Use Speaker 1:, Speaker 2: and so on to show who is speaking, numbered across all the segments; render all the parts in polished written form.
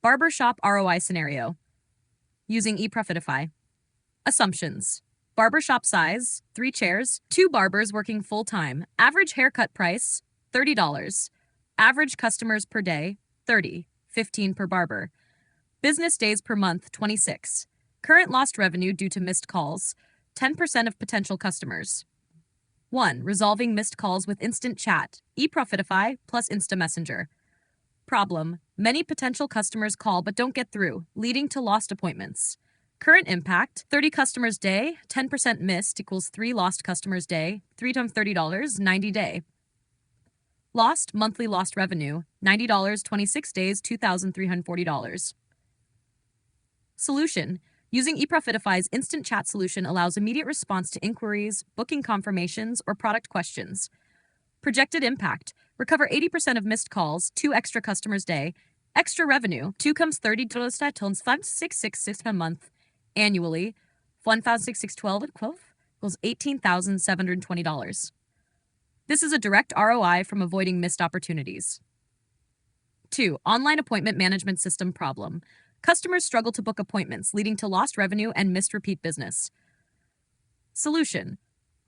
Speaker 1: Barbershop ROI scenario. Using eProfitify. Assumptions. Barbershop size, 3 chairs, 2 barbers working full-time. Average haircut price, $30. Average customers per day, 30, 15 per barber. Business days per month, 26. Current lost revenue due to missed calls, 10% of potential customers. 1. Resolving missed calls with instant chat, eProfitify plus Insta Messenger. Problem. Many potential customers call but don't get through, leading to lost appointments. Current impact, 30 customers day, 10% missed equals 3 lost customers day, 3 times $30, 90 day. Lost monthly lost revenue, $90, 26 days, $2,340. Solution. Using eProfitify's instant chat solution allows immediate response to inquiries, booking confirmations, or product questions. Projected impact. Recover 80% of missed calls, 2 extra customers day. Extra revenue, 2 comes $30 tons 5666 per month. Annually, 1,612 equals $18,720. This is a direct ROI from avoiding missed opportunities. 2. Online appointment management system problem. Customers struggle to book appointments, leading to lost revenue and missed repeat business. Solution.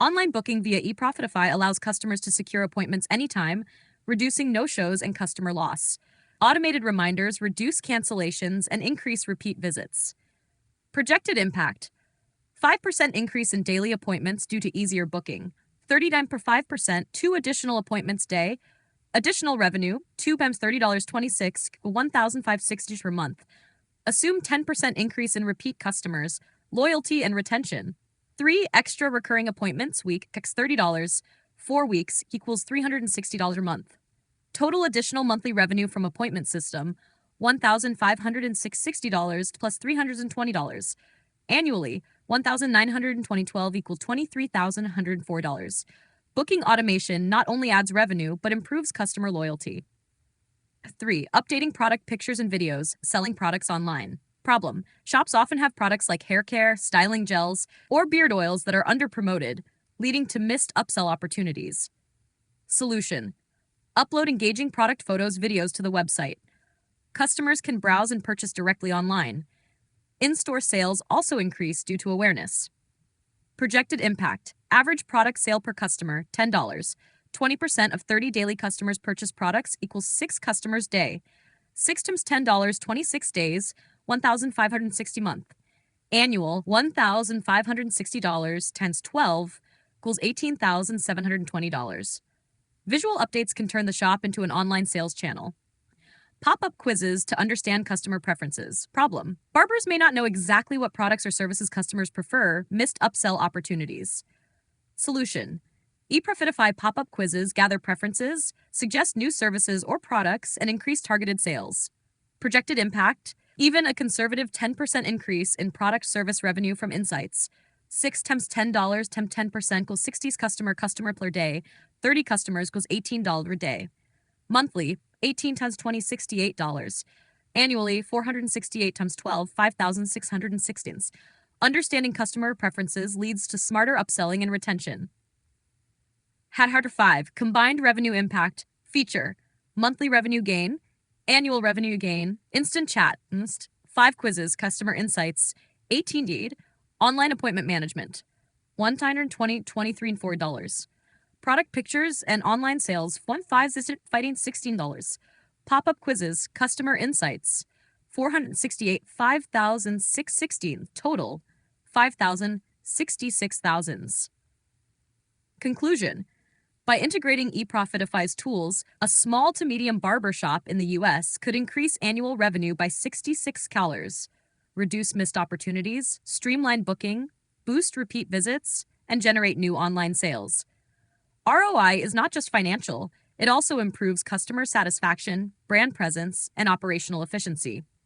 Speaker 1: Online booking via eProfitify allows customers to secure appointments anytime, reducing no-shows and customer loss. Automated reminders reduce cancellations and increase repeat visits. Projected impact. 5% increase in daily appointments due to easier booking. 39 per 5%, 2 additional appointments day. Additional revenue, 2 times $30.26, $1,560 per month. Assume 10% increase in repeat customers, loyalty and retention. 3 extra recurring appointments week, $30. 4 weeks equals $360 a month. Total additional monthly revenue from appointment system, $1,560 plus $320. Annually, $1,920 equals $23,104. Booking automation not only adds revenue, but improves customer loyalty. 3. Updating product pictures and videos, selling products online. Problem. Shops often have products like hair care, styling gels, or beard oils that are under-promoted, leading to missed upsell opportunities. Solution. Upload engaging product photos, videos to the website. Customers can browse and purchase directly online. In-store sales also increase due to awareness. Projected impact. Average product sale per customer, $10. 20% of 30 daily customers purchase products equals 6 customers day. 6 times $10, 26 days, $1,560 month. Annual, $1,560 times 12 equals $18,720. Visual updates can turn the shop into an online sales channel. Pop-up quizzes to understand customer preferences. Problem. Barbers may not know exactly what products or services customers prefer, missed upsell opportunities. Solution. eProfitify pop-up quizzes gather preferences, suggest new services or products, and increase targeted sales. Projected impact. Even a conservative 10% increase in product service revenue from insights. 6 times $10 times 10% equals 60 customer per day. 30 customers equals $18 a day. Monthly, 18 times 20, $68. Annually, 468 times 12, $5,616. Understanding customer preferences leads to smarter upselling and retention. Harder 5. Combined revenue impact. Feature. Monthly revenue gain. Annual revenue gain. Instant chat. 5 quizzes. Customer insights. 18 deed. Online appointment management. $120, $23, and $4. Product pictures and online sales. 1.5 fighting $16. Pop-up quizzes. Customer insights. 468, 5,616 total. 5,066 Conclusion. By integrating eProfitify's tools, a small to medium barbershop in the U.S. could increase annual revenue by $66, reduce missed opportunities, streamline booking, boost repeat visits, and generate new online sales. ROI is not just financial, it also improves customer satisfaction, brand presence, and operational efficiency.